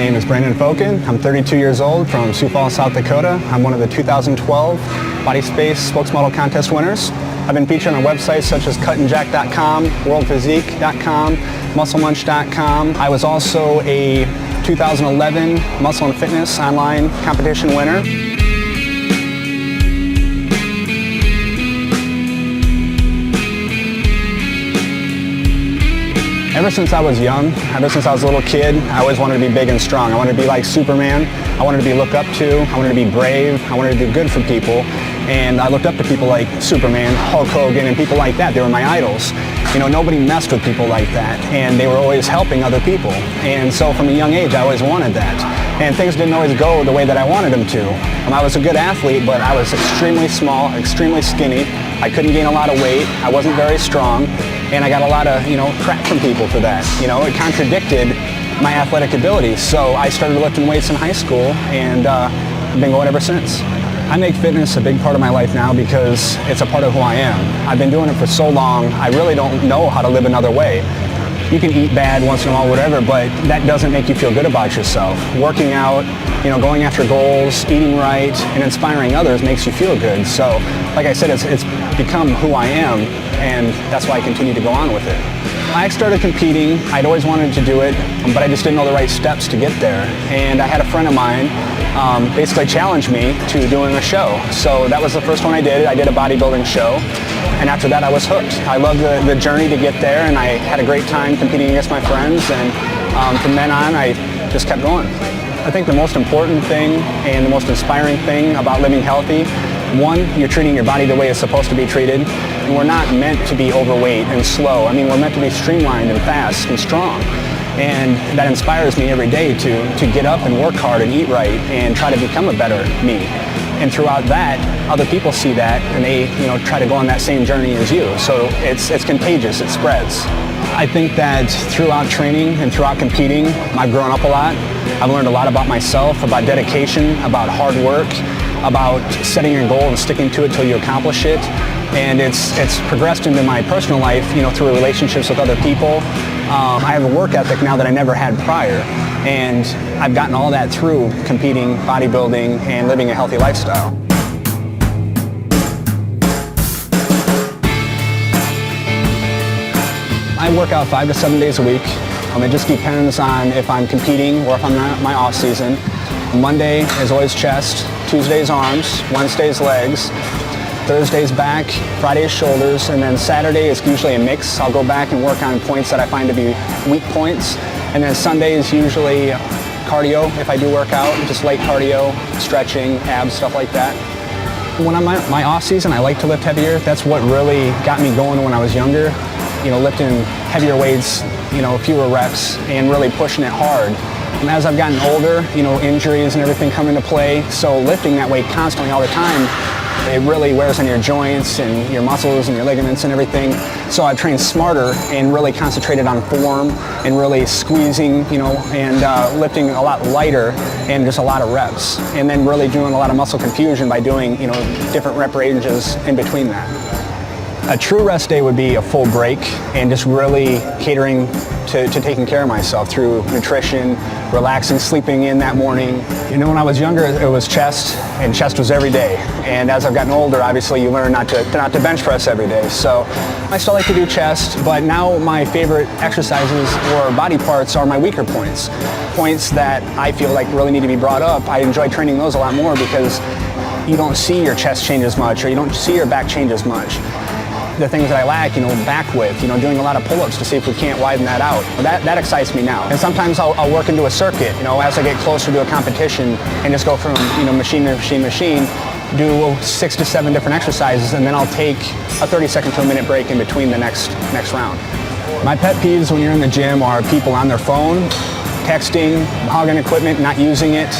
name is Brandan Fokken. I'm 32 years old from Sioux Falls, South Dakota. I'm one of the 2012 Body Space Spokesmodel Contest winners. I've been featured on websites such as cutandjack.com, worldphysique.com, musclemunch.com. I was also a 2011 Muscle and Fitness online competition winner. Ever since I was young, ever since I was a little kid, I always wanted to be big and strong. I wanted to be like Superman. I wanted to be looked up to. I wanted to be brave. I wanted to do good for people. And I looked up to people like Superman, Hulk Hogan, and people like that. They were my idols. You know, nobody messed with people like that. And they were always helping other people. And so from a young age, I always wanted that. And things didn't always go the way that I wanted them to. I was a good athlete, but I was extremely small, extremely skinny. I couldn't gain a lot of weight. I wasn't very strong. And I got a lot of, crap from people for that. It contradicted my athletic abilities. So I started lifting weights in high school, and I've been going ever since. I make fitness a big part of my life now because it's a part of who I am. I've been doing it for so long, I really don't know how to live another way. You can eat bad once in a while, whatever, but that doesn't make you feel good about yourself. Working out, going after goals, eating right, and inspiring others makes you feel good. So, like I said, it's become who I am, and that's why I continue to go on with it. I started competing. I'd always wanted to do it, but I just didn't know the right steps to get there. And I had a friend of mine basically challenge me to doing a show. So that was the first one I did. I did a bodybuilding show. And after that, I was hooked. I loved the journey to get there, and I had a great time competing against my friends. And from then on, I just kept going. I think the most important thing and the most inspiring thing about living healthy, one, you're treating your body the way it's supposed to be treated. And we're not meant to be overweight and slow. I mean, we're meant to be streamlined and fast and strong. And that inspires me every day to get up and work hard and eat right and try to become a better me. And throughout that, other people see that and they, try to go on that same journey as you. So it's contagious, it spreads. I think that throughout training and throughout competing, I've grown up a lot. I've learned a lot about myself, about dedication, about hard work, about setting a goal and sticking to it till you accomplish it. And it's progressed into my personal life, through relationships with other people. I have a work ethic now that I never had prior. And I've gotten all that through competing, bodybuilding, and living a healthy lifestyle. I work out 5 to 7 days a week. It just depends on if I'm competing or if I'm not my off season. Monday is always chest, Tuesday's arms, Wednesday's legs, Thursday's back, Friday's shoulders, and then Saturday is usually a mix. I'll go back and work on points that I find to be weak points. And then Sunday is usually cardio if I do work out, just light cardio, stretching, abs, stuff like that. When I'm my off season, I like to lift heavier. That's what really got me going when I was younger. Lifting heavier weights, fewer reps, and really pushing it hard. And as I've gotten older, injuries and everything come into play. So lifting that weight constantly all the time, it really wears on your joints and your muscles and your ligaments and everything. So I've trained smarter and really concentrated on form and really squeezing, and lifting a lot lighter and just a lot of reps. And then really doing a lot of muscle confusion by doing, different rep ranges in between that. A true rest day would be a full break and just really catering to taking care of myself through nutrition, relaxing, sleeping in that morning. When I was younger, it was chest, and chest was every day. And as I've gotten older, obviously you learn not to bench press every day. So I still like to do chest, but now my favorite exercises or body parts are my weaker points. Points that I feel like really need to be brought up. I enjoy training those a lot more because you don't see your chest change as much, or you don't see your back change as much. The things that I lack, back width, doing a lot of pull-ups to see if we can't widen that out. That excites me now. And sometimes I'll work into a circuit, as I get closer to a competition and just go from, machine to machine, do 6 to 7 different exercises, and then I'll take a 30-second to a minute break in between the next round. My pet peeves when you're in the gym are people on their phone, texting, hogging equipment, not using it.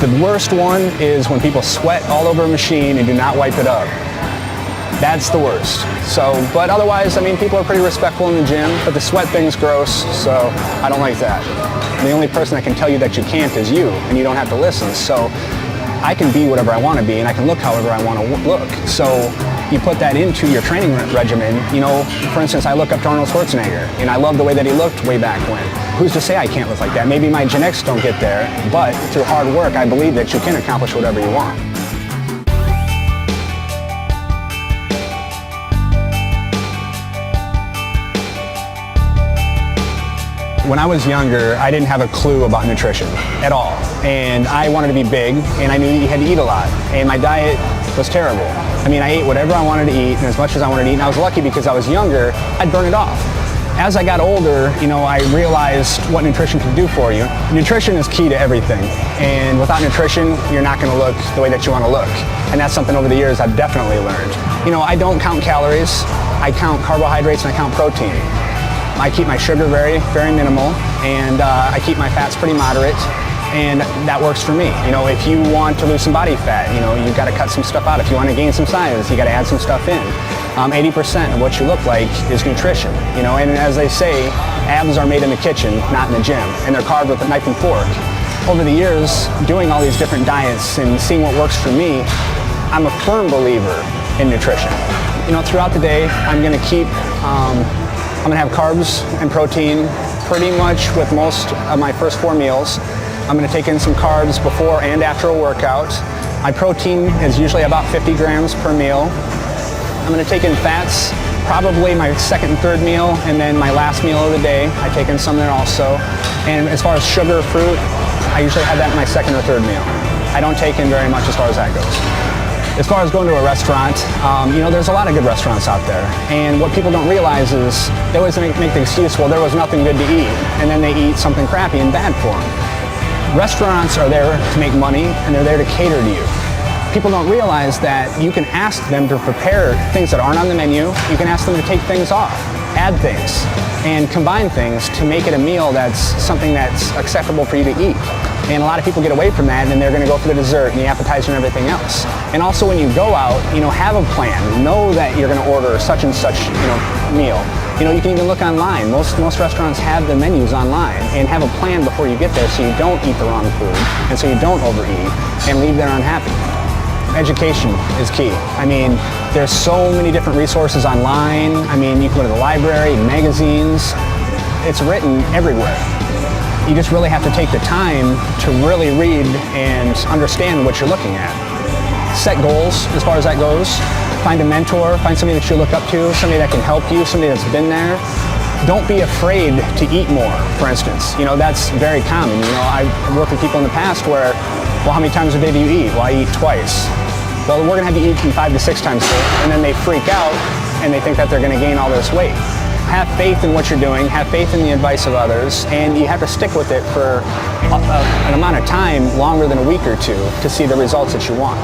The worst one is when people sweat all over a machine and do not wipe it up. That's the worst. But otherwise, people are pretty respectful in the gym, but the sweat thing's gross, so I don't like that. The only person that can tell you that you can't is you, and you don't have to listen. So I can be whatever I want to be, and I can look however I want to look. So you put that into your training regimen. For instance, I look up to Arnold Schwarzenegger, and I love the way that he looked way back when. who's to say I can't look like that? Maybe my genetics don't get there, but through hard work, I believe that you can accomplish whatever you want. When I was younger, I didn't have a clue about nutrition at all. And I wanted to be big, and I knew that you had to eat a lot. And my diet was terrible. I mean, I ate whatever I wanted to eat, and as much as I wanted to eat. And I was lucky because I was younger, I'd burn it off. As I got older, I realized what nutrition can do for you. Nutrition is key to everything. And without nutrition, you're not going to look the way that you want to look. And that's something over the years I've definitely learned. I don't count calories. I count carbohydrates and I count protein. I keep my sugar very, very minimal, and I keep my fats pretty moderate, and that works for me. If you want to lose some body fat, you've got to cut some stuff out. If you want to gain some size, you got to add some stuff in. 80% of what you look like is nutrition, and as they say, abs are made in the kitchen, not in the gym, and they're carved with a knife and fork. Over the years, doing all these different diets and seeing what works for me, I'm a firm believer in nutrition. Throughout the day, I'm going to have carbs and protein pretty much with most of my first 4 meals. I'm going to take in some carbs before and after a workout. My protein is usually about 50 grams per meal. I'm going to take in fats, probably my second and third meal, and then my last meal of the day. I take in some there also. And as far as sugar, fruit, I usually have that in my second or third meal. I don't take in very much as far as that goes. As far as going to a restaurant, there's a lot of good restaurants out there. And what people don't realize is they always make the excuse, well, there was nothing good to eat. And then they eat something crappy and bad for them. Restaurants are there to make money, and they're there to cater to you. People don't realize that you can ask them to prepare things that aren't on the menu. You can ask them to take things off, add things, and combine things to make it a meal that's something that's acceptable for you to eat. And a lot of people get away from that, and they're going to go for the dessert and the appetizer and everything else. And also when you go out, have a plan. Know that you're going to order such and such, meal. You can even look online. Most restaurants have the menus online, and have a plan before you get there so you don't eat the wrong food and so you don't overeat and leave there unhappy. Education is key. There's so many different resources online. You can go to the library, magazines. It's written everywhere. You just really have to take the time to really read and understand what you're looking at. Set goals as far as that goes. Find a mentor, find somebody that you look up to, somebody that can help you, somebody that's been there. Don't be afraid to eat more, for instance. That's very common. I've worked with people in the past where, well, how many times a day do you eat? Well, I eat twice. Well, we're going to have you eat 5 to 6 times a day, and then they freak out and they think that they're going to gain all this weight. Have faith in what you're doing, have faith in the advice of others, and you have to stick with it for an amount of time longer than a week or two to see the results that you want.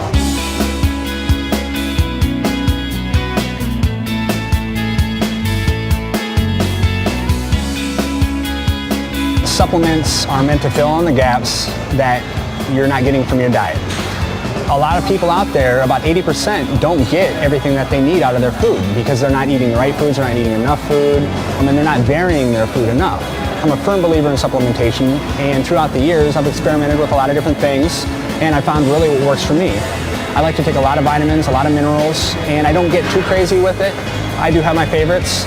Supplements are meant to fill in the gaps that you're not getting from your diet. A lot of people out there, about 80%, don't get everything that they need out of their food because they're not eating the right foods, they're not eating enough food, and then they're not varying their food enough. I'm a firm believer in supplementation, and throughout the years I've experimented with a lot of different things, and I found really what works for me. I like to take a lot of vitamins, a lot of minerals, and I don't get too crazy with it. I do have my favorites.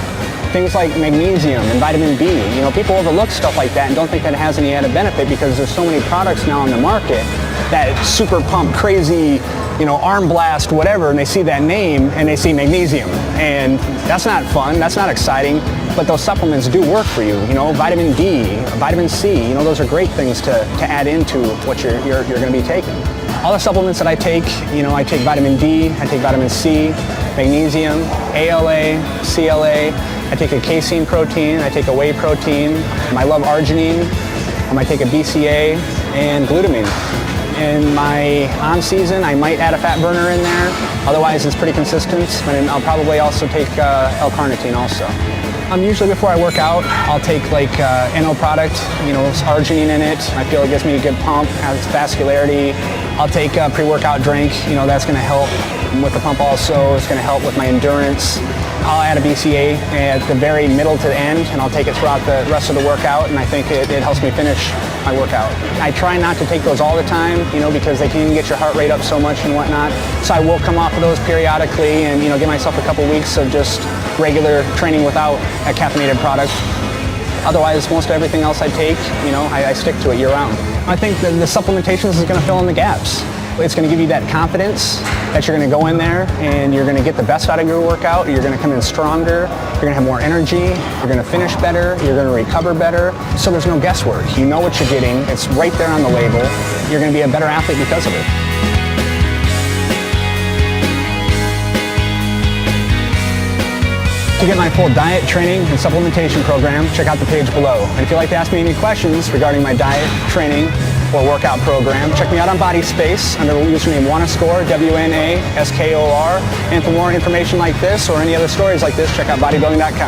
Things like magnesium and vitamin B. People overlook stuff like that and don't think that it has any added benefit because there's so many products now on the market that super pump, crazy, arm blast, whatever, and they see that name and they see magnesium. And that's not fun, that's not exciting, but those supplements do work for you. Vitamin D, vitamin C, those are great things to add into what you're going to be taking. All the supplements that I take take vitamin D, I take vitamin C, magnesium, ALA, CLA, I take a casein protein, I take a whey protein, I love arginine, I take a BCA and glutamine. In my on-season, I might add a fat burner in there. Otherwise, it's pretty consistent. And I'll probably also take L-carnitine also. Usually before I work out, I'll take like NO product, arginine in it. I feel it gives me a good pump, has vascularity. I'll take a pre-workout drink, that's going to help with the pump also. It's going to help with my endurance. I'll add a BCA at the very middle to the end, and I'll take it throughout the rest of the workout, and I think it helps me finish my workout. I try not to take those all the time, because they can get your heart rate up so much and whatnot. So I will come off of those periodically and, give myself a couple weeks of just regular training without a caffeinated product. Otherwise, most everything else I take, I stick to it year round. I think the supplementations is going to fill in the gaps. It's going to give you that confidence that you're going to go in there and you're going to get the best out of your workout. You're going to come in stronger. You're going to have more energy. You're going to finish better. You're going to recover better. So there's no guesswork. You know what you're getting. It's right there on the label. You're going to be a better athlete because of it. To get my full diet, training, and supplementation program, check out the page below. And if you'd like to ask me any questions regarding my diet, training, or workout program, check me out on BodySpace under the username WANASCORE, WNASKOR. And for more information like this or any other stories like this, check out bodybuilding.com.